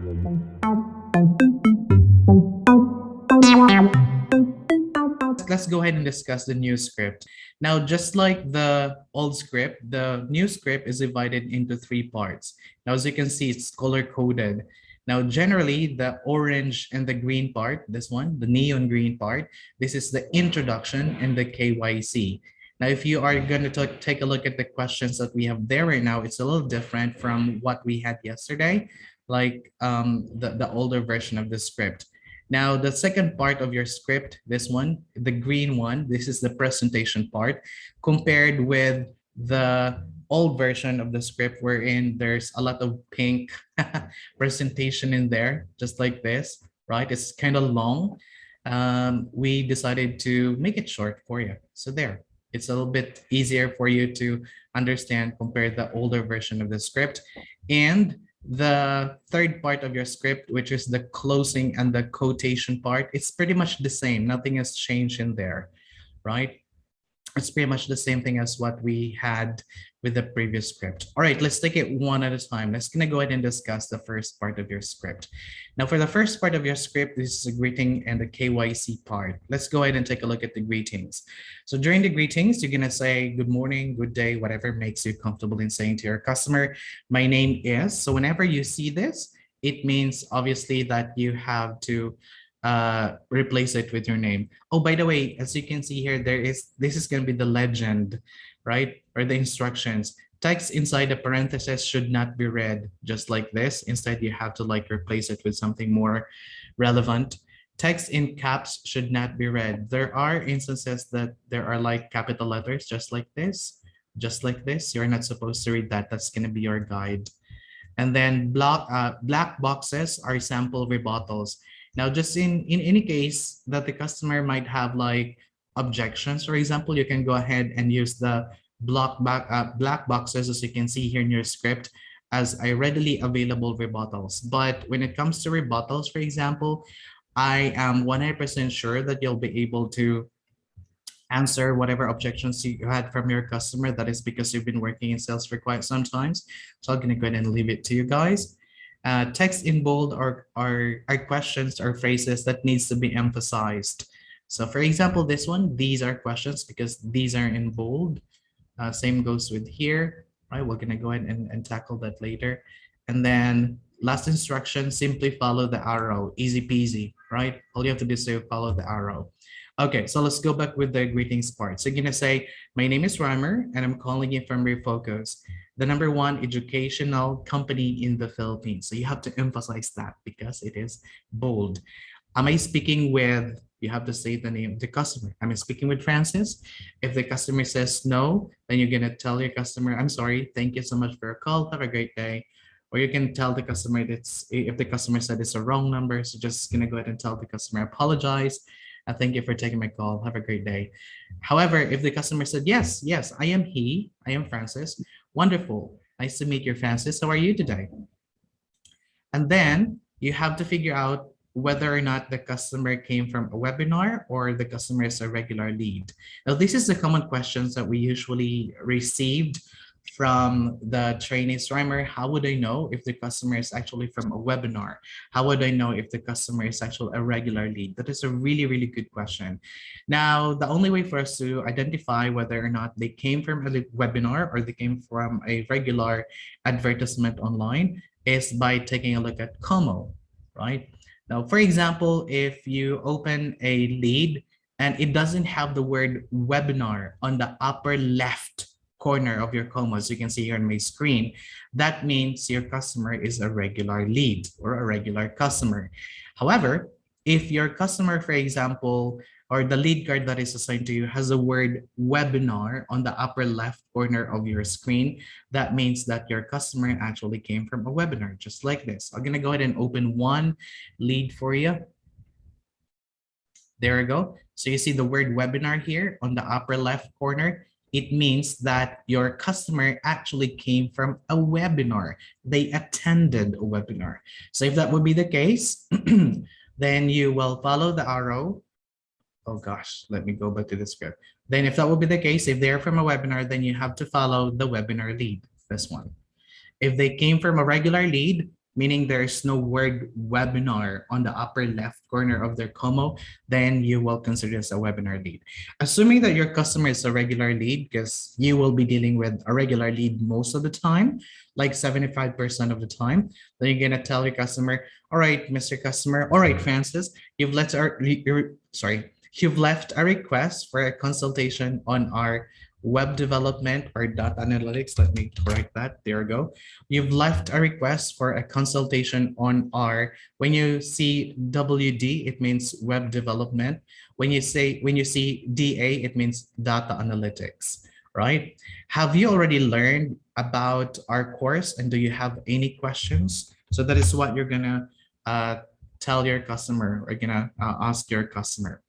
Let's go ahead and discuss the new script. Now, just like the old script, the new script is divided into three parts. Now, as you can see, it's color coded. Now, generally, the orange and the green part, this one, the neon green part, this is the introduction and the KYC. Now, if you are going to take a look at the questions that we have there right now, it's a little different from what we had yesterday, like the older version of the script. Now, the second part of your script, this one, the green one, this is the presentation part, compared with the old version of the script wherein there's a lot of pink presentation in there, just like this, right? It's kind of long. We decided to make it short for you. So there, it's a little bit easier for you to understand compared to the older version of the script. And the third part of your script, which is the closing and the quotation part, it's pretty much the same. Nothing has changed in there, right? It's pretty much the same thing as what we had with the previous script. All right, let's take it one at a time. Let's gonna go ahead and discuss the first part of your script. Now, for the first part of your script, this is a greeting and the KYC part. Let's go ahead and take a look at the greetings. So during the greetings, you're gonna say good morning, good day, whatever makes you comfortable in saying to your customer. My name is. So whenever you see this, it means obviously that you have to replace it with your name. Oh, by the way, as you can see here, this is going to be the legend, right? Or the instructions. Text inside the parentheses should not be read just like this. Instead, you have to like replace it with something more relevant. Text in caps should not be read. There are instances that there are like capital letters just like this, just like this. You're not supposed to read that. That's going to be your guide. And then black boxes are sample rebuttals. Now, just in any case that the customer might have like objections, for example, you can go ahead and use the black boxes, as you can see here in your script, as a readily available rebuttals. But when it comes to rebuttals, for example, I am 100% sure that you'll be able to answer whatever objections you had from your customer. That is because you've been working in sales for quite some time. So I'm going to go ahead and leave it to you guys. Text in bold are questions or phrases that needs to be emphasized. So for example, this one, these are questions because these are in bold. Same goes with here, right? We're gonna go ahead and tackle that later. And then last instruction, simply follow the arrow, easy peasy, right? All you have to do is follow the arrow. Okay, so let's go back with the greetings part. So you're gonna say, my name is Reimer and I'm calling you from Refocus, the #1 educational company in the Philippines. So you have to emphasize that because it is bold. Am I speaking with, you have to say the name of the customer. Am I speaking with Francis? If the customer says no, then you're gonna tell your customer, I'm sorry, thank you so much for your call, have a great day. Or you can tell the customer that's, if the customer said it's a wrong number, so just gonna go ahead and tell the customer, apologize. Thank you for taking my call. Have a great day. However, if the customer said, yes, yes, I am he, I am Francis. Wonderful. Nice to meet you, Francis. How are you today? And then you have to figure out whether or not the customer came from a webinar or the customer is a regular lead. Now, this is the common questions that we usually received from the trainees. Reimer, how would I know if the customer is actually from a webinar? How would I know if the customer is actually a regular lead? That is a really, really good question. Now, the only way for us to identify whether or not they came from a webinar or they came from a regular advertisement online is by taking a look at Como, right? Now, for example, if you open a lead and it doesn't have the word webinar on the upper left corner of your Como, as you can see here on my screen, that means your customer is a regular lead or a regular customer. However, if your customer, for example, or the lead card that is assigned to you has the word webinar on the upper left corner of your screen, that means that your customer actually came from a webinar, just like this. I'm gonna go ahead and open one lead for you. There we go. So you see the word webinar here on the upper left corner. It means that your customer actually came from a webinar. They attended a webinar. So if that would be the case, then you will follow the arrow. Oh gosh, let me go back to the script. Then if that would be the case, if they're from a webinar, then you have to follow the webinar lead, this one. If they came from a regular lead, meaning there's no word webinar on the upper left corner of their Como, then you will consider this a webinar lead. Assuming that your customer is a regular lead, because you will be dealing with a regular lead most of the time, like 75% of the time, then you're gonna tell your customer, all right, Mr. Customer, all right, Francis, you've left a request for a consultation on our web development or data analytics. Let me correct that. There we go. You've left a request for a consultation on our, when you see WD, it means web development. When you see DA, it means data analytics, right? Have you already learned about our course and do you have any questions? So that is what you're gonna tell your customer or gonna ask your customer.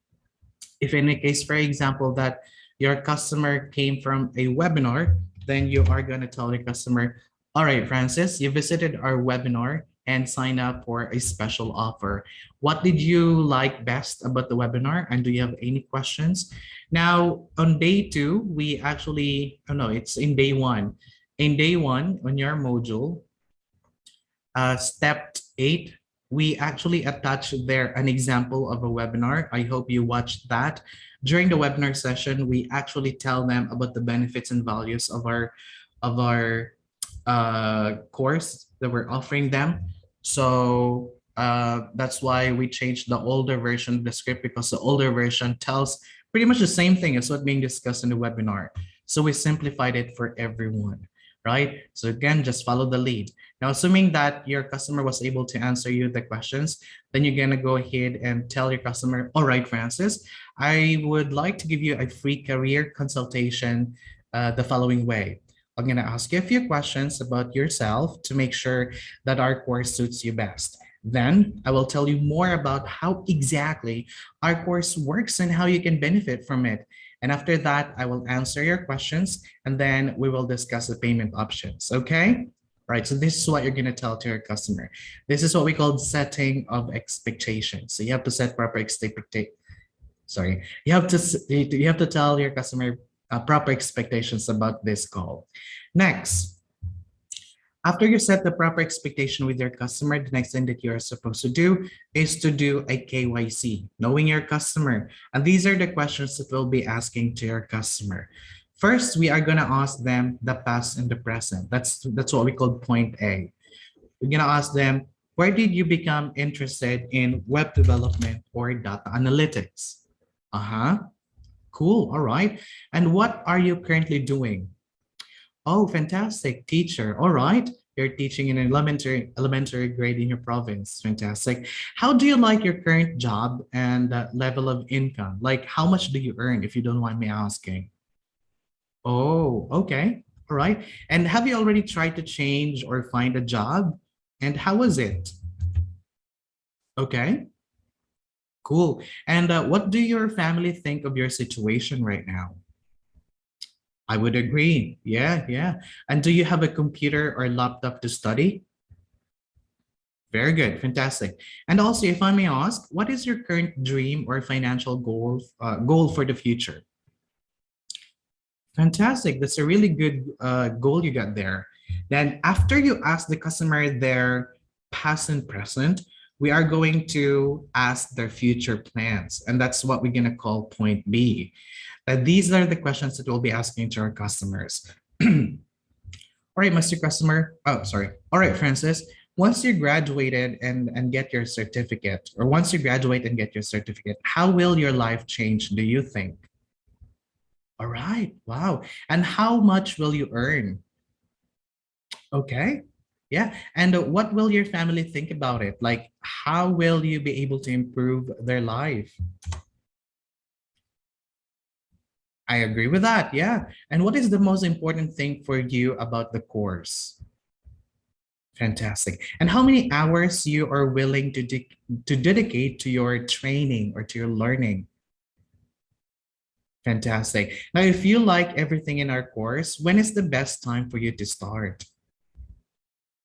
If in a case, for example, that your customer came from a webinar, then you are going to tell the customer, all right, Francis, you visited our webinar and sign up for a special offer. What did you like best about the webinar? And do you have any questions? Now, on day 2, we actually, oh no, it's in day 1. In day 1, on your module, step 8, we actually attach there an example of a webinar. I hope you watched that. During the webinar session, we actually tell them about the benefits and values of our course that we're offering them. So that's why we changed the older version of the script, because the older version tells pretty much the same thing as what being discussed in the webinar. So we simplified it for everyone, right? So again, just follow the lead. Now, assuming that your customer was able to answer you the questions, then you're gonna go ahead and tell your customer, all right, Francis, I would like to give you a free career consultation the following way. I'm gonna ask you a few questions about yourself to make sure that our course suits you best. Then I will tell you more about how exactly our course works and how you can benefit from it. And after that, I will answer your questions and then we will discuss the payment options, okay? Right, so this is what you're gonna tell to your customer. This is what we call setting of expectations. So you have to set proper expectations. Sorry, you have to tell your customer proper expectations about this call. Next, after you set the proper expectation with your customer, the next thing that you are supposed to do is to do a KYC, knowing your customer. And these are the questions that we'll be asking to your customer. First, we are gonna ask them the past and the present. That's what we call point A. We're gonna ask them, where did you become interested in web development or data analytics? Cool, all right. And what are you currently doing? Oh, fantastic, teacher. All right, you're teaching in an elementary grade in your province. Fantastic. How do you like your current job and level of income? Like, how much do you earn, if you don't mind me asking? Oh, okay. All right. And have you already tried to change or find a job? And how was it? Okay, cool. And what do your family think of your situation right now? I would agree. Yeah, yeah. And do you have a computer or laptop to study? Very good. Fantastic. And also, if I may ask, what is your current dream or financial goal for the future? Fantastic. That's a really good goal you got there. Then after you ask the customer their past and present, we are going to ask their future plans. And that's what we're going to call point B. These are the questions that we'll be asking to our customers. All right, Mr. Customer. Oh, sorry. All right, Francis. Once you graduated and get your certificate, or once you graduate and get your certificate, how will your life change, do you think? All right. Wow. And how much will you earn? Okay. Yeah. And what will your family think about it? Like, how will you be able to improve their life? I agree with that. Yeah. And what is the most important thing for you about the course? Fantastic. And how many hours you are willing to dedicate to your training or to your learning? Fantastic. Now, if you like everything in our course, when is the best time for you to start?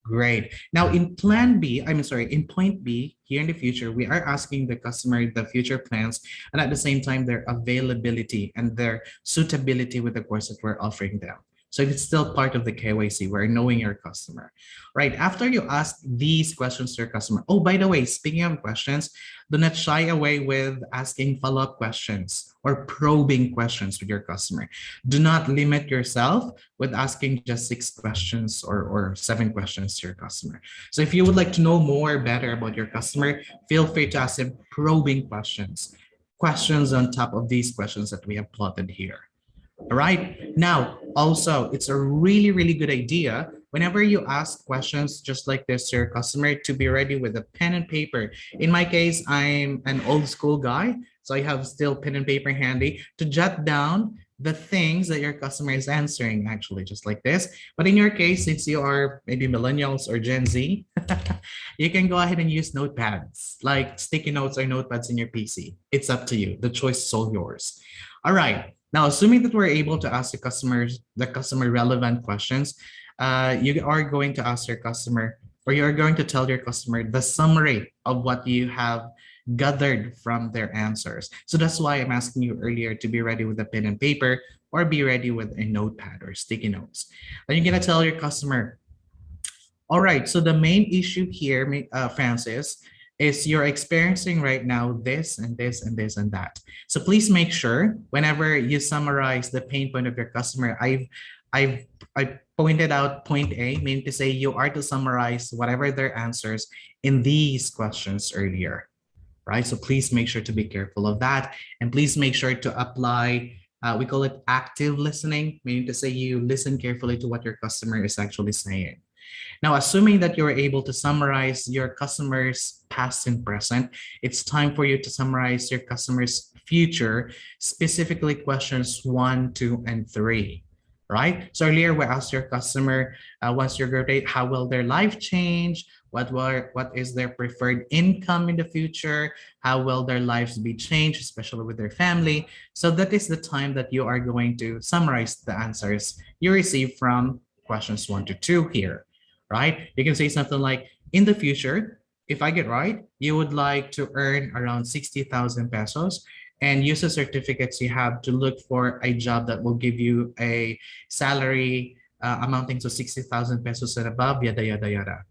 Great. Now in in point B, here in the future, we are asking the customer the future plans and at the same time their availability and their suitability with the course that we're offering them. So it's still part of the KYC. We're knowing your customer, right? After you ask these questions to your customer. Oh, by the way, speaking of questions, do not shy away with asking follow-up questions or probing questions with your customer. Do not limit yourself with asking just 6 questions or 7 questions to your customer. So if you would like to know more better about your customer, feel free to ask them probing questions, questions on top of these questions that we have plotted here. All right. Now, also, it's a really, really good idea whenever you ask questions just like this to your customer to be ready with a pen and paper. In my case, I'm an old school guy, so I have still pen and paper handy to jot down the things that your customer is answering, actually, just like this. But in your case, since you are maybe millennials or Gen Z, you can go ahead and use notepads, like sticky notes or notepads in your PC. It's up to you. The choice is all yours. All right. Now, assuming that we're able to ask the customer relevant questions, you are going to ask your customer, or you're going to tell your customer the summary of what you have gathered from their answers. So that's why I'm asking you earlier to be ready with a pen and paper or be ready with a notepad or sticky notes. Then you're going to tell your customer, all right, so the main issue here, Francis, is you're experiencing right now this and this and this and that. So please make sure whenever you summarize the pain point of your customer, I pointed out point A, meaning to say you are to summarize whatever their answers in these questions earlier, right? So please make sure to be careful of that. And please make sure to apply, we call it active listening, meaning to say you listen carefully to what your customer is actually saying. Now, assuming that you're able to summarize your customer's past and present, it's time for you to summarize your customer's future, specifically questions 1, 2, and 3, right? So earlier we asked your customer, once you graduate, how will their life change? What is their preferred income in the future? How will their lives be changed, especially with their family? So that is the time that you are going to summarize the answers you receive from questions 1 to 2 here, right? You can say something like, in the future, if I get right, you would like to earn around 60,000 pesos and use the certificates you have to look for a job that will give you a salary amounting to 60,000 pesos and above, yada, yada, yada.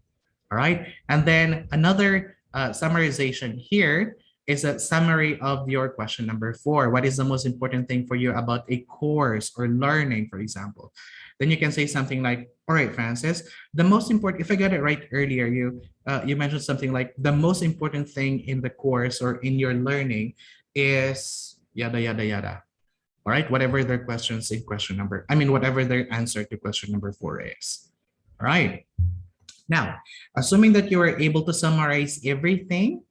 All right. And then another summarization here is a summary of your question number 4. What is the most important thing for you about a course or learning, for example? Then you can say something like, all right, Francis, the most important, if I got it right earlier, you mentioned something like the most important thing in the course or in your learning is yada, yada, yada. All right, whatever their questions in question number, whatever their answer to question number 4 is. All right. Now, assuming that you are able to summarize everything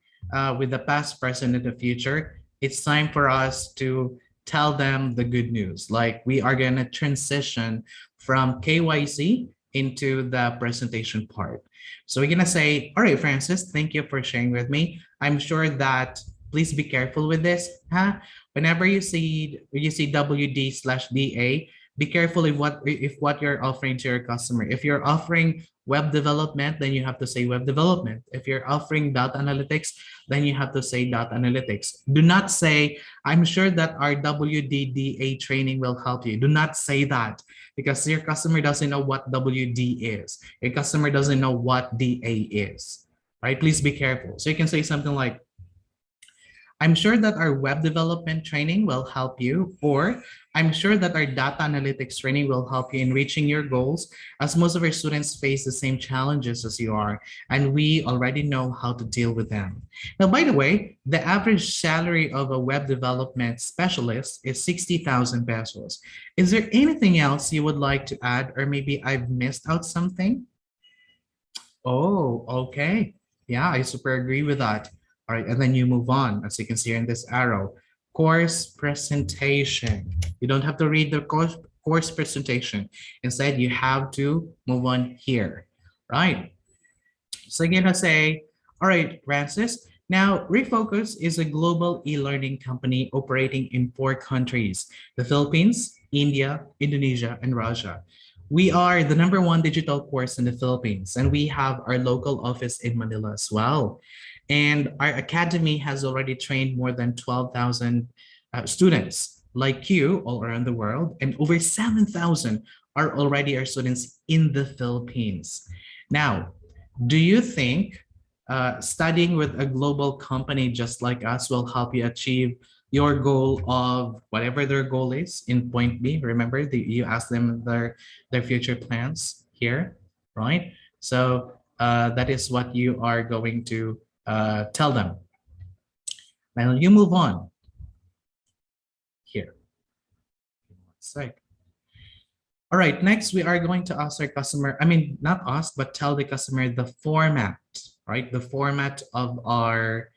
with the past, present, and the future, it's time for us to tell them the good news. Like we are going to transition from KYC into the presentation part. So we're going to say, all right, Francis, thank you for sharing with me. I'm sure that please be careful with this. Whenever you see WD/DA, be careful if what you're offering to your customer. If you're offering web development, then you have to say web development. If you're offering data analytics, then you have to say data analytics. Do not say, I'm sure that our WDDA training will help you. Do not say that because your customer doesn't know what WD is. Your customer doesn't know what DA is, right? Please be careful. So you can say something like, I'm sure that our web development training will help you, or I'm sure that our data analytics training will help you in reaching your goals, as most of our students face the same challenges as you are, and we already know how to deal with them. Now, by the way, the average salary of a web development specialist is 60,000 pesos. Is there anything else you would like to add, or maybe I've missed out something? Oh, okay. Yeah, I super agree with that. All right, and then you move on, as you can see in this arrow. Course presentation. You don't have to read the course presentation. Instead, you have to move on here, right? So you're gonna say, all right, Francis, now Refocus is a global e-learning company operating in 4 countries, the Philippines, India, Indonesia, and Russia. We are the #1 digital course in the Philippines, and we have our local office in Manila as well. And our academy has already trained more than 12,000 students like you all around the world, and over 7,000 are already our students in the Philippines. Now, do you think studying with a global company just like us will help you achieve your goal of whatever their goal is in point B? Remember, you asked them their future plans here, right? So that is what you are going to tell them. Now you move on here. One sec. All right, next we are going to ask our customer, I mean, not ask, but tell the customer the format, right? The format of our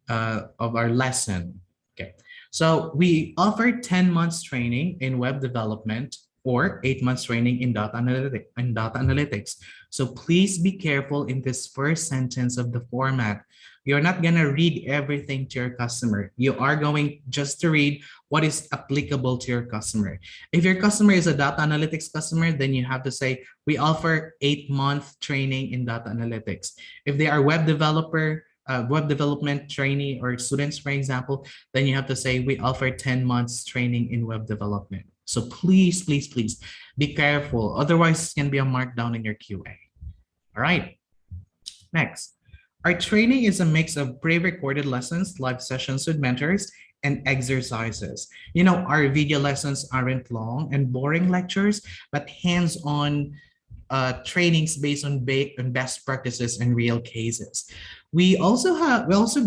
lesson. Okay, so we offer 10 months training in web development or 8 months training in data analytics. So please be careful in this first sentence of the format. You're not going to read everything to your customer. You are going just to read what is applicable to your customer. If your customer is a data analytics customer, then you have to say, we offer 8-month training in data analytics. If they are web development trainee or students, for example, then you have to say, we offer 10 months training in web development. So please, please, please be careful. Otherwise, it can be a markdown in your QA. All right. Next, our training is a mix of pre-recorded lessons, live sessions with mentors, and exercises. You know, our video lessons aren't long and boring lectures, but hands-on trainings based on best practices and real cases. We also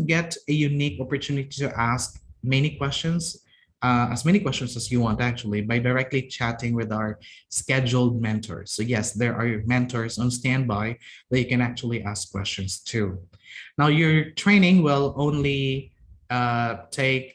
get a unique opportunity to ask many questions, as many questions as you want actually, by directly chatting with our scheduled mentors. So yes, there are mentors on standby that you can actually ask questions to. Now your training will only take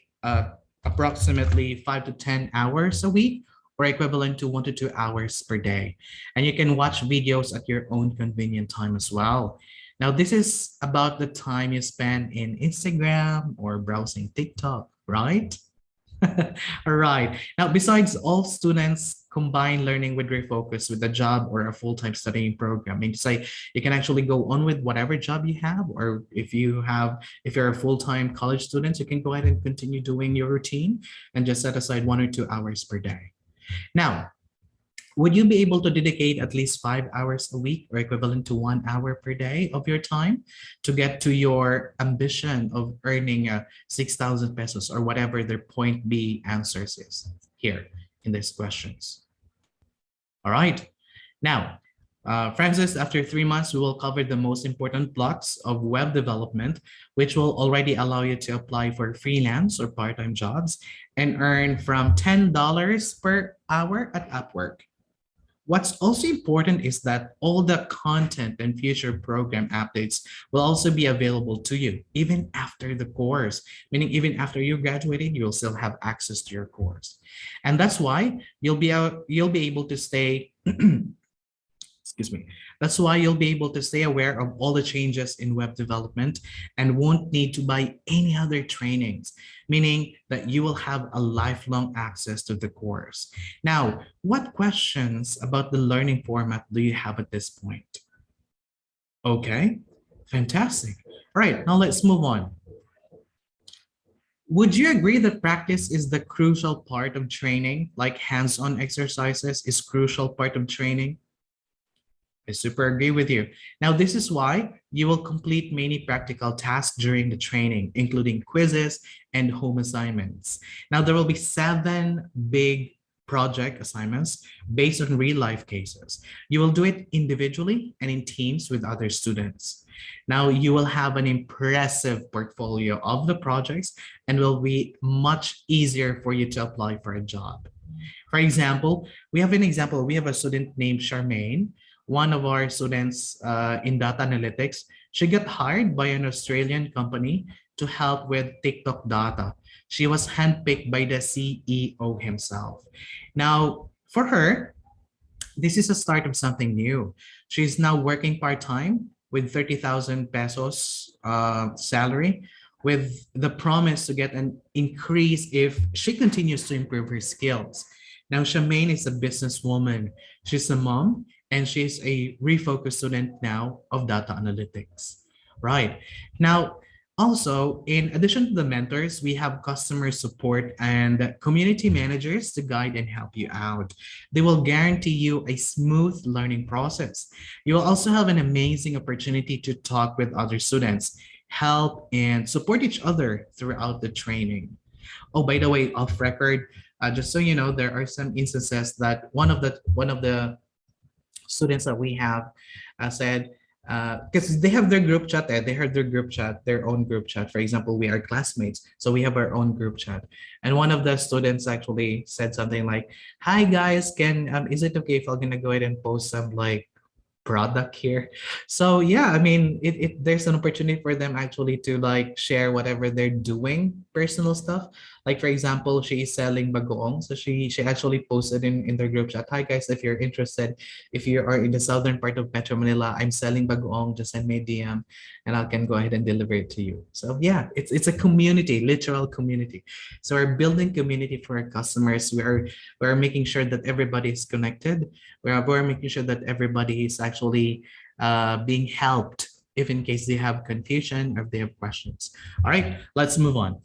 approximately 5 to 10 hours a week, or equivalent to 1 to 2 hours per day. And you can watch videos at your own convenient time as well. Now, this is about the time you spend in Instagram or browsing TikTok, right? All right. Now, besides, all students combine learning with refocus with a job or a full-time studying program. I mean, to say you can actually go on with whatever job you have, or if you're a full-time college student, you can go ahead and continue doing your routine and just set aside 1 or 2 hours per day. Now, would you be able to dedicate at least 5 hours a week or equivalent to 1 hour per day of your time to get to your ambition of earning 6,000 pesos or whatever their point B answers is here in these questions? All right. Now, Francis, after 3 months, we will cover the most important blocks of web development, which will already allow you to apply for freelance or part-time jobs and earn from $10 per hour at Upwork. What's also important is that all the content and future program updates will also be available to you, even after the course, meaning even after you graduated, you'll still have access to your course. And that's why you'll be able to stay excuse me. That's why you'll be able to stay aware of all the changes in web development and won't need to buy any other trainings, meaning that you will have a lifelong access to the course. Now, what questions about the learning format do you have at this point? Okay, fantastic. All right, now let's move on. Would you agree that practice is the crucial part of training, like hands-on exercises is crucial part of training? I super agree with you. Now, this is why you will complete many practical tasks during the training, including quizzes and home assignments. Now, there will be 7 big project assignments based on real life cases. You will do it individually and in teams with other students. Now, you will have an impressive portfolio of the projects and will be much easier for you to apply for a job. For example, we have a student named Charmaine, one of our students in data analytics. She got hired by an Australian company to help with TikTok data. She was handpicked by the CEO himself. Now, for her, this is a start of something new. She's now working part-time with 30,000 pesos salary, with the promise to get an increase if she continues to improve her skills. Now, Charmaine is a businesswoman. She's a mom, and she's a refocused student now of data analytics. Right. Now, Also, in addition to the mentors, we have customer support and community managers to guide and help you out. They will guarantee you a smooth learning process. You will also have an amazing opportunity to talk with other students, help and support each other throughout the training. Oh, by the way, off record, just so you know, there are some instances that one of the students that we have said, because they have their group chat, they have their group chat, their own group chat. For example, we are classmates, so we have our own group chat. And one of the students actually said something like, "Hi guys, can is it okay if I'm gonna go ahead and post some like product here?" So yeah, I mean, there's an opportunity for them actually to like share whatever they're doing, personal stuff. Like for example, she is selling bagoong, so she actually posted in their group chat, "Hi guys, if you're interested, if you are in the southern part of Metro Manila, I'm selling bagoong, just send me a DM and I can go ahead and deliver it to you." So yeah, it's a community, literal community. So we're building community for our customers. We're making sure that everybody is connected. We're making sure that everybody is actually being helped if in case they have confusion or if they have questions. All right, let's move on.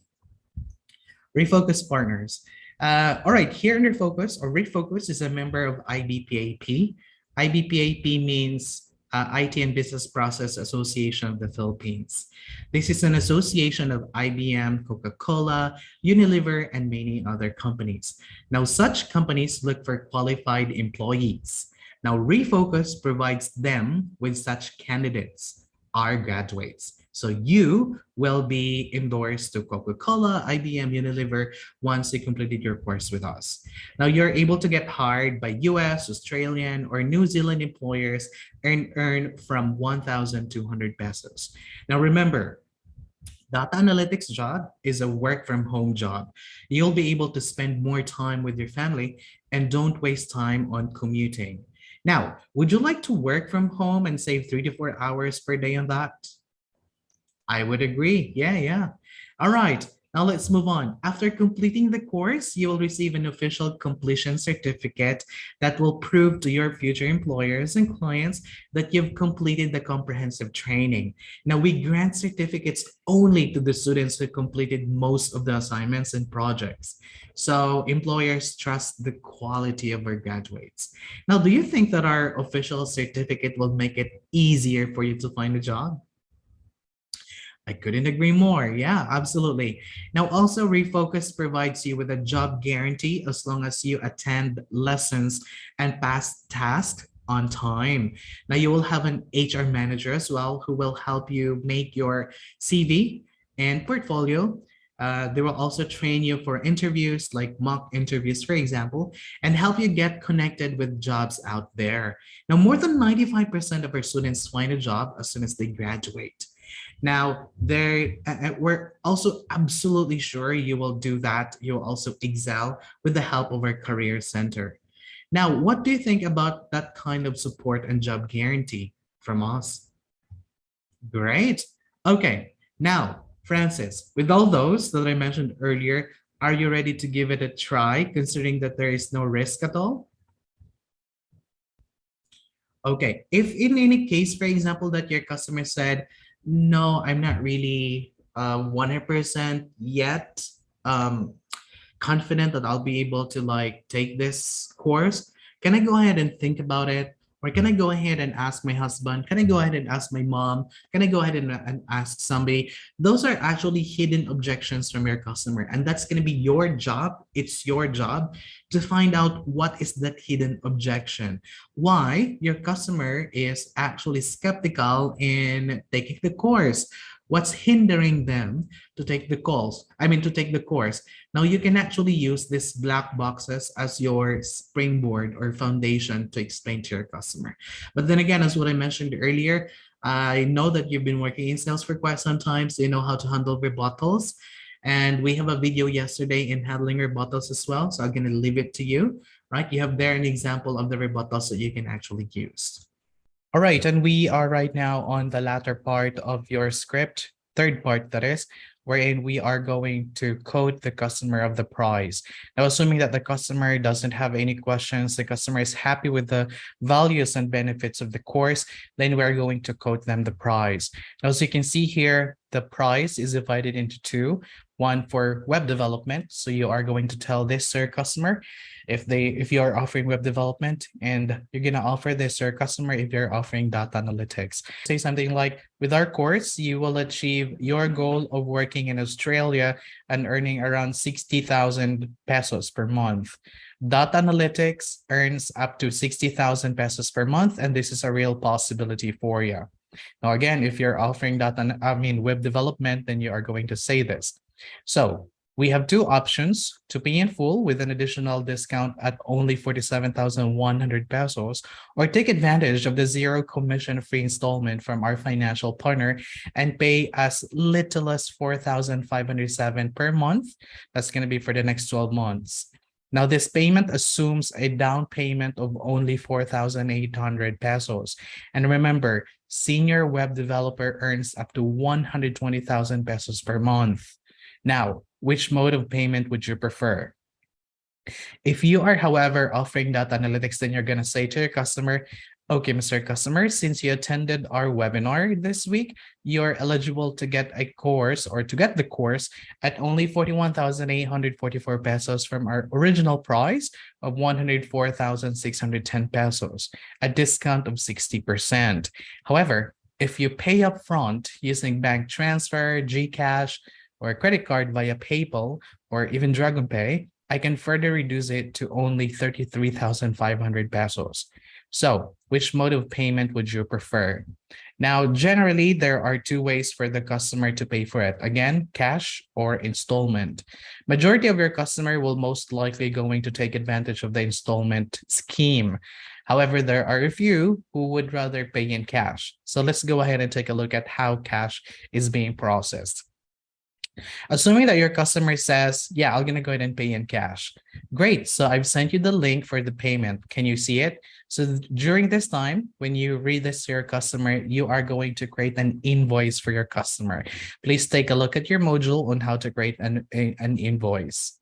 Refocus partners. All right, here in Refocus, or Refocus is a member of IBPAP. IBPAP means IT and Business Process Association of the Philippines. This is an association of IBM, Coca-Cola, Unilever, and many other companies. Now, such companies look for qualified employees. Now, Refocus provides them with such candidates, our graduates. So you will be endorsed to Coca-Cola, IBM, Unilever once you completed your course with us. Now you're able to get hired by US, Australian, or New Zealand employers and earn from 1,200 pesos. Now remember, data analytics job is a work from home job. You'll be able to spend more time with your family and don't waste time on commuting. Now, would you like to work from home and save 3 to 4 hours per day on that? I would agree. Yeah, yeah. All right. Now let's move on. After completing the course, you will receive an official completion certificate that will prove to your future employers and clients that you've completed the comprehensive training. Now, we grant certificates only to the students who completed most of the assignments and projects. So employers trust the quality of our graduates. Now, do you think that our official certificate will make it easier for you to find a job? I couldn't agree more. Yeah, absolutely. Now, also, Refocus provides you with a job guarantee as long as you attend lessons and pass tasks on time. Now, you will have an HR manager as well who will help you make your CV and portfolio. They will also train you for interviews, like mock interviews, for example, and help you get connected with jobs out there. Now, more than 95% of our students find a job as soon as they graduate. Now, we're also absolutely sure you will do that. You'll also excel with the help of our career center. Now, what do you think about that kind of support and job guarantee from us? Great. Okay. Now, Francis, with all those that I mentioned earlier, are you ready to give it a try, considering that there is no risk at all? Okay. If in any case, for example, that your customer said, no, I'm not really 100% yet confident that I'll be able to like take this course, can I go ahead and think about it? Or can I go ahead and ask my husband? Can I go ahead and ask my mom? Can I go ahead and ask somebody? Those are actually hidden objections from your customer. And that's going to be your job. It's your job to find out what is that hidden objection. Why your customer is actually skeptical in taking the course. What's hindering them to take the to take the course. Now you can actually use these black boxes as your springboard or foundation to explain to your customer. But then again, as what I mentioned earlier, I know that you've been working in sales for quite some time, so you know how to handle rebuttals. And we have a video yesterday in handling rebuttals as well. So I'm going to leave it to you, right? You have there an example of the rebuttals that you can actually use. All right, and we are right now on the latter part of your script, third part that is. wherein we are going to quote the customer of the price. Now, assuming that the customer doesn't have any questions, the customer is happy with the values and benefits of the course, then we're going to quote them the price. Now, as you can see here, the price is divided into two. One for web development. So you are going to tell this to your customer if you are offering web development, and you're going to offer this to your customer if you're offering data analytics. Say something like, with our course, you will achieve your goal of working in Australia and earning around 60,000 pesos per month. Data analytics earns up to 60,000 pesos per month, and this is a real possibility for you. Now, again, if you're offering web development, then you are going to say this. So we have two options: to pay in full with an additional discount at only 47,100 pesos, or take advantage of the zero commission free installment from our financial partner and pay as little as 4,507 per month. That's going to be for the next 12 months. Now, this payment assumes a down payment of only 4,800 pesos. And remember, senior web developer earns up to 120,000 pesos per month. Now, which mode of payment would you prefer? If you are, however, offering data analytics, then you're going to say to your customer, okay, Mr. Customer, since you attended our webinar this week, you're eligible to get a course, or to get the course at only 41,844 pesos from our original price of 104,610 pesos, a discount of 60%. However, if you pay upfront using bank transfer, GCash, or a credit card via PayPal, or even DragonPay, I can further reduce it to only 33,500 pesos. So, which mode of payment would you prefer? Now, generally, there are two ways for the customer to pay for it. Again, cash or installment. Majority of your customer will most likely going to take advantage of the installment scheme. However, there are a few who would rather pay in cash. So let's go ahead and take a look at how cash is being processed. Assuming that your customer says, yeah, I'm going to go ahead and pay in cash. Great. So I've sent you the link for the payment. Can you see it? So during this time, when you read this to your customer, you are going to create an invoice for your customer. Please take a look at your module on how to create an invoice.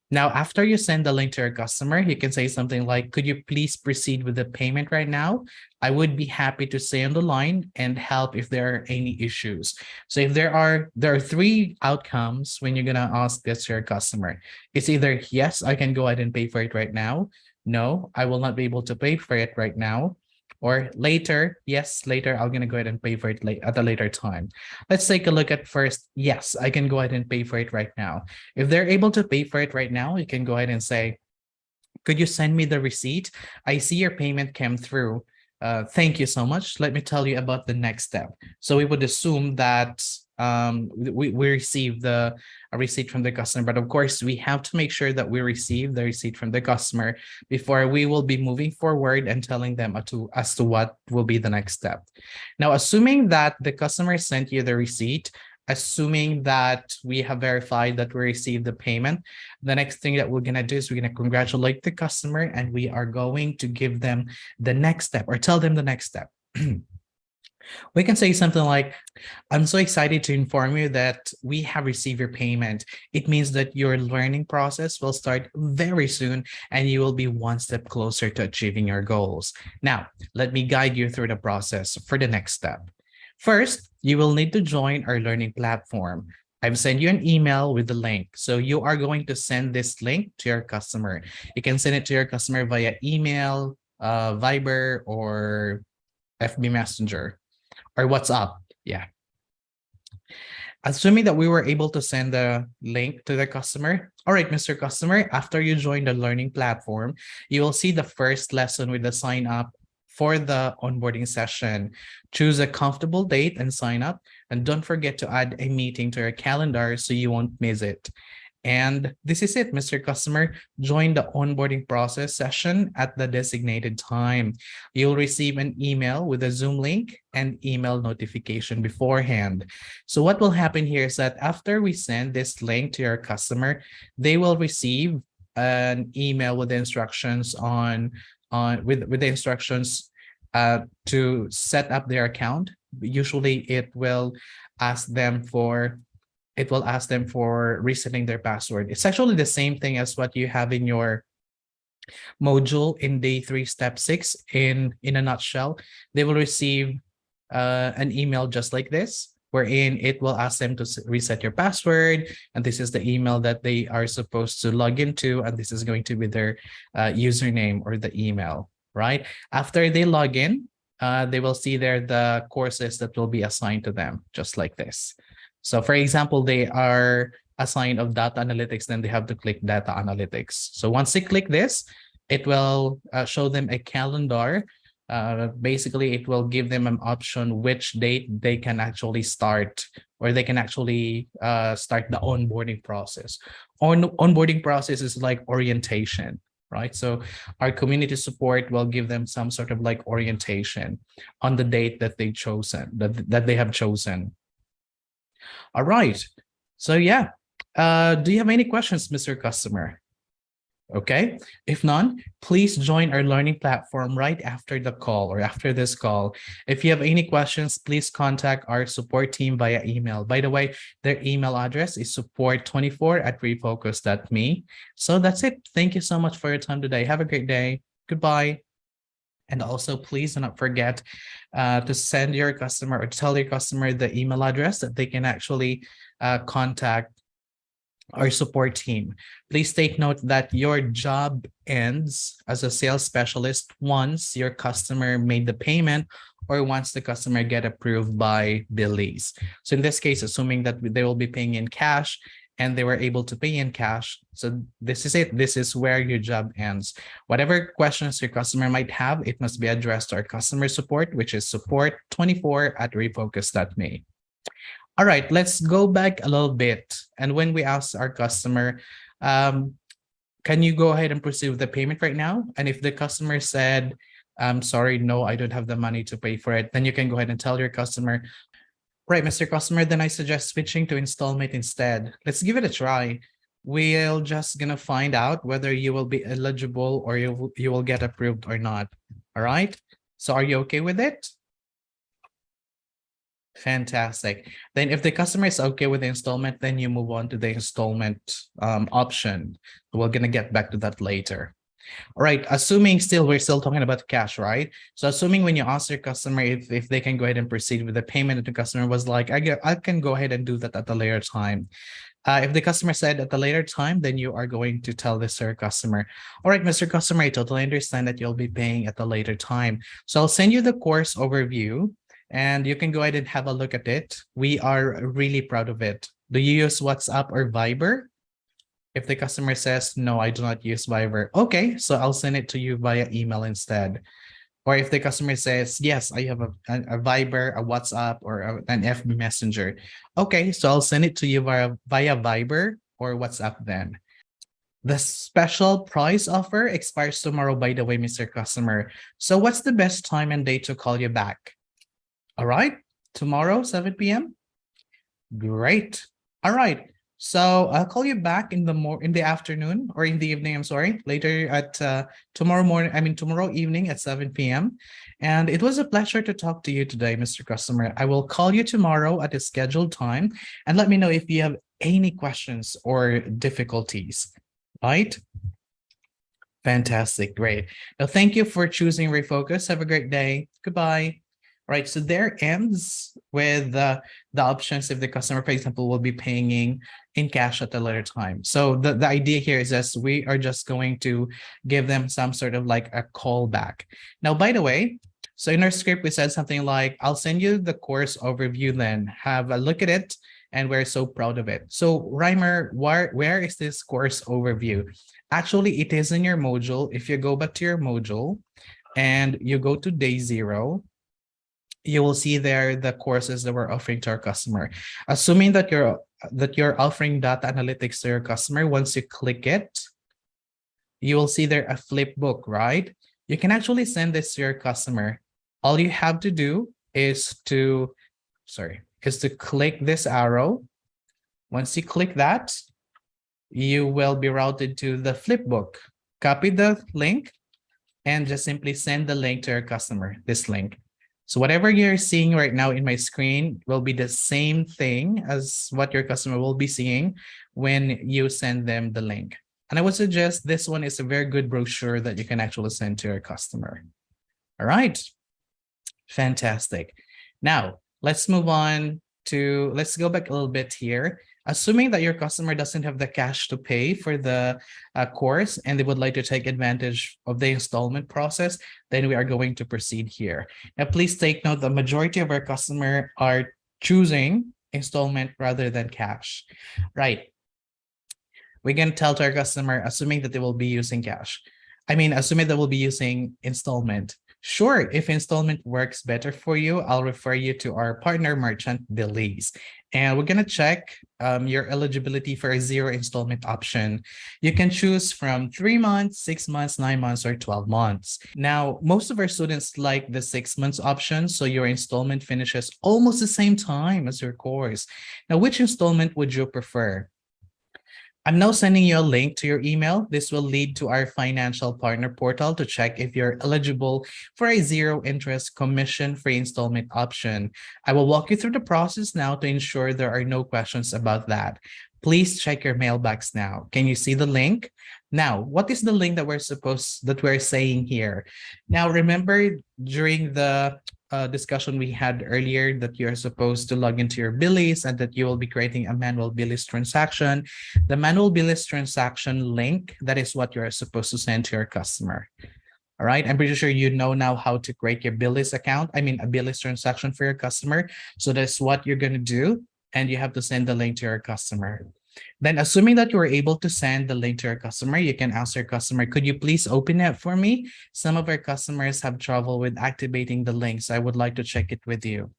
Now, after you send the link to your customer, you can say something like, could you please proceed with the payment right now? I would be happy to stay on the line and help if there are any issues. So if there are three outcomes when you're going to ask this to your customer. It's either, yes, I can go ahead and pay for it right now. No, I will not be able to pay for it right now. Or later, yes, later, I'm going to go ahead and pay for it at a later time. Let's take a look at first, yes, I can go ahead and pay for it right now. If they're able to pay for it right now, you can go ahead and say, could you send me the receipt? I see your payment came through. Thank you so much. Let me tell you about the next step. So we would assume that we receive a receipt from the customer, but of course we have to make sure that we receive the receipt from the customer before we will be moving forward and telling them as to what will be the next step. Now, assuming that the customer sent you the receipt, assuming that we have verified that we received the payment, the next thing that we're going to do is we're going to congratulate the customer, and we are going to give them the next step, or tell them the next step. We can say something like, I'm so excited to inform you that we have received your payment. It means that your learning process will start very soon, and you will be one step closer to achieving your goals. Now, let me guide you through the process for the next step. First, you will need to join our learning platform. I've sent you an email with the link. So you are going to send this link to your customer. You can send it to your customer via email, Viber, or FB Messenger, or WhatsApp. Yeah. Assuming that we were able to send the link to the customer. All right, Mr. Customer, after you join the learning platform, you will see the first lesson with the sign up for the onboarding session. Choose a comfortable date and sign up. And don't forget to add a meeting to your calendar so you won't miss it. And this is it, Mr. Customer. Join the onboarding process session at the designated time. You'll receive an email with a Zoom link and email notification beforehand. So what will happen here is that after we send this link to your customer, they will receive an email with the instructions with the instructions to set up their account. Usually it will ask them for resetting their password. It's actually the same thing as what you have in your module in day 3, step 6. In a nutshell, they will receive an email just like this, wherein it will ask them to reset your password, and this is the email that they are supposed to log into, and this is going to be their username or the email, right? After they log in, they will see there the courses that will be assigned to them, just like this. So for example, they are assigned of data analytics, then they have to click data analytics. So once they click this, it will show them a calendar. Basically, it will give them an option which date they can actually start, or they can actually start the onboarding process. Onboarding process is like orientation, right? So our community support will give them some sort of like orientation on the date that they chosen, that they have chosen. All right. So yeah, do you have any questions, Mr. Customer? Okay, if none, please join our learning platform right after the call or after this call. If you have any questions, please contact our support team via email. By the way, their email address is support24@refocus.me. So that's it. Thank you so much for your time today. Have a great day. Goodbye. And also, please do not forget to send your customer or tell your customer the email address that they can actually contact our support team. Please take note that your job ends as a sales specialist once your customer made the payment or once the customer get approved by Billy's. So in this case, assuming that they will be paying in cash and they were able to pay in cash. So this is it. This is where your job ends. Whatever questions your customer might have, it must be addressed to our customer support, which is support24@refocus.me. All right, let's go back a little bit. And when we ask our customer, can you go ahead and proceed with the payment right now? And if the customer said, I'm sorry, no, I don't have the money to pay for it, then you can go ahead and tell your customer, right, Mr. Customer, then I suggest switching to installment instead. Let's give it a try. We're just gonna find out whether you will be eligible or you will get approved or not. All right, so are you okay with it? Fantastic. Then if the customer is okay with the installment, then you move on to the installment option. We're going to get back to that later. All right, assuming we're still talking about cash, right? So assuming when you ask your customer if they can go ahead and proceed with the payment, and the customer was like, I can go ahead and do that at a later time. If the customer said at a later time, then you are going to tell this to your customer. All right, Mr. Customer, I totally understand that you'll be paying at a later time. So I'll send you the course overview and you can go ahead and have a look at it. We are really proud of it. Do you use WhatsApp or Viber? If the customer says, no, I do not use Viber. Okay, so I'll send it to you via email instead. Or if the customer says, yes, I have a Viber, a WhatsApp, or an FB Messenger. Okay, so I'll send it to you via Viber or WhatsApp then. The special price offer expires tomorrow, by the way, Mr. Customer. So what's the best time and date to call you back? All right, tomorrow, 7 p.m. Great. All right. So I'll call you back in the afternoon or in the evening. I'm sorry, later at tomorrow evening at 7 p.m. And it was a pleasure to talk to you today, Mr. Customer. I will call you tomorrow at a scheduled time and let me know if you have any questions or difficulties. Right? Fantastic. Great. Now, thank you for choosing Refocus. Have a great day. Goodbye. Right, so there ends with the options if the customer, for example, will be paying in cash at a later time. So the idea here is that we are just going to give them some sort of like a callback. Now, by the way, so in our script, we said something like, I'll send you the course overview then, have a look at it, and we're so proud of it. So Reimer, where is this course overview? Actually, it is in your module. If you go back to your module and you go to day 0, you will see there the courses that we're offering to our customer. Assuming that you're offering data analytics to your customer, once you click it, you will see there a flip book, right? You can actually send this to your customer. All you have to do is to click this arrow. Once you click that, you will be routed to the flip book. Copy the link and just simply send the link to your customer, this link. So whatever you're seeing right now in my screen will be the same thing as what your customer will be seeing when you send them the link. And I would suggest this one is a very good brochure that you can actually send to your customer. All right, fantastic. Now, let's move on to, let's go back a little bit here. Assuming that your customer doesn't have the cash to pay for the course and they would like to take advantage of the installment process, then we are going to proceed here. Now, please take note the majority of our customer are choosing installment rather than cash, right? We can tell to our customer, assuming that they will be using cash. I mean, assuming they will be using installment. Sure, if installment works better for you, I'll refer you to our partner merchant, Belize. And we're going to check your eligibility for a zero installment option. You can choose from 3 months, 6 months, 9 months, or 12 months. Now, most of our students like the 6 months option, so your installment finishes almost the same time as your course. Now, which installment would you prefer? I'm now sending you a link to your email. This will lead to our financial partner portal to check if you're eligible for a zero interest commission-free installment option. I will walk you through the process now to ensure there are no questions about that. Please check your mailbox now. Can you see the link? Now, what is the link that we're saying here? Now, remember during the discussion we had earlier that you're supposed to log into your Belize and that you will be creating a manual Belize transaction. The manual Belize transaction link, that is what you're supposed to send to your customer. All right, I'm pretty sure you know now how to create your Belize account. I mean, a Belize transaction for your customer. So that's what you're going to do. And you have to send the link to your customer. Then assuming that you were able to send the link to your customer, you can ask your customer, could you please open it for me? Some of our customers have trouble with activating the link, so I would like to check it with you.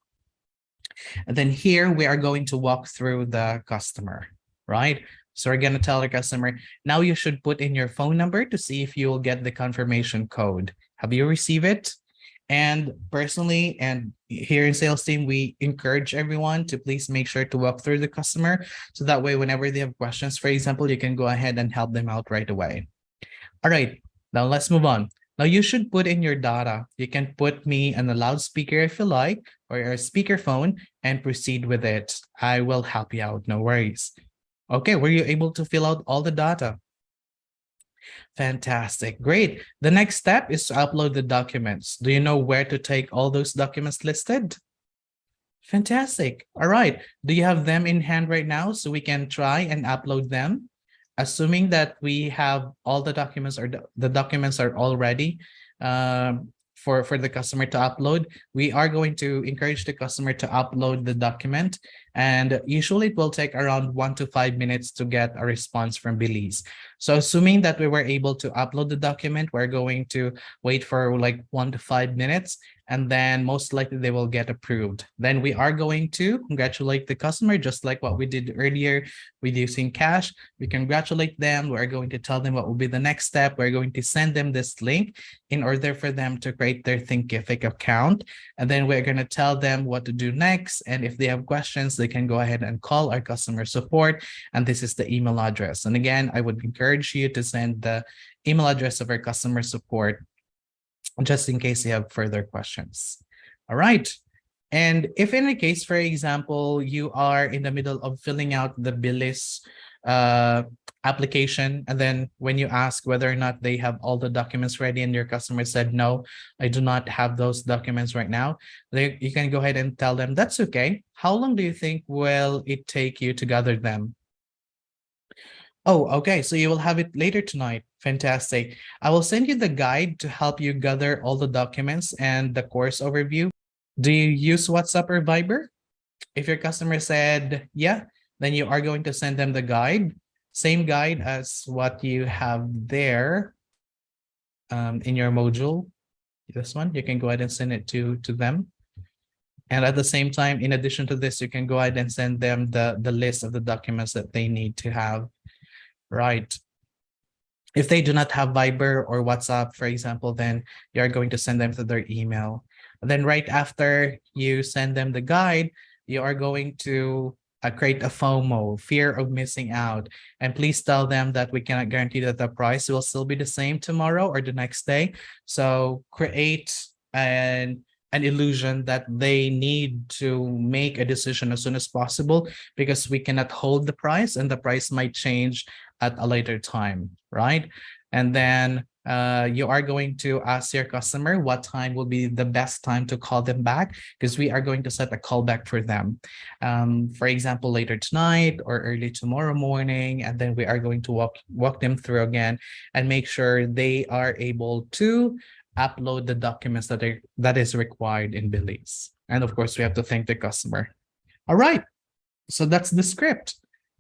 And then here we are going to walk through the customer, right? So we're going to tell the customer, now you should put in your phone number to see if you will get the confirmation code. Have you received it? And personally, and here in sales team, we encourage everyone to please make sure to walk through the customer. So that way, whenever they have questions, for example, you can go ahead and help them out right away. All right, now let's move on. Now you should put in your data. You can put me on a loudspeaker if you like, or a speakerphone, and proceed with it. I will help you out, no worries. Okay, were you able to fill out all the data? Fantastic, great. The next step is to upload the documents. Do you know where to take all those documents listed? Fantastic, all right. Do you have them in hand right now so we can try and upload them? Assuming that we have all the documents or the documents are all ready for the customer to upload, we are going to encourage the customer to upload the document. And usually it will take around 1 to 5 minutes to get a response from Belize. So assuming that we were able to upload the document, we're going to wait for like 1 to 5 minutes, and then most likely they will get approved. Then we are going to congratulate the customer, just like what we did earlier with using cash. We congratulate them. We're going to tell them what will be the next step. We're going to send them this link in order for them to create their Thinkific account. And then we're going to tell them what to do next. And if they have questions, they can go ahead and call our customer support. And this is the email address. And again, I would encourage you to send the email address of our customer support just in case you have further questions. All right. And if in a case, for example, you are in the middle of filling out the Belize application, and then when you ask whether or not they have all the documents ready and your customer said, no, I do not have those documents right now, you can go ahead and tell them, that's okay. How long do you think will it take you to gather them? Oh, okay. So you will have it later tonight. Fantastic. I will send you the guide to help you gather all the documents and the course overview. Do you use WhatsApp or Viber? If your customer said, yeah, then you are going to send them the guide. Same guide as what you have there in your module. This one, you can go ahead and send it to them. And at the same time, in addition to this, you can go ahead and send them the list of the documents that they need to have. Right. If they do not have Viber or WhatsApp, for example, then you're going to send them to their email. And then right after you send them the guide, you are going to create a FOMO, fear of missing out. And please tell them that we cannot guarantee that the price will still be the same tomorrow or the next day. So create an illusion that they need to make a decision as soon as possible, because we cannot hold the price and the price might change at a later time, right? And then you are going to ask your customer what time will be the best time to call them back, because we are going to set a callback for them. For example, later tonight or early tomorrow morning, and then we are going to walk them through again and make sure they are able to upload the documents that is required in Belize. And of course, we have to thank the customer. All right, so that's the script.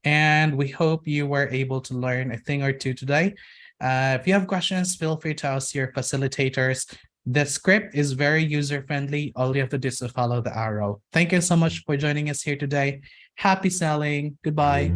And we hope you were able to learn a thing or two today. If you have questions, feel free to ask your facilitators. The script is very user-friendly. All you have to do is to follow the arrow. Thank you so much for joining us here today. Happy selling. Goodbye.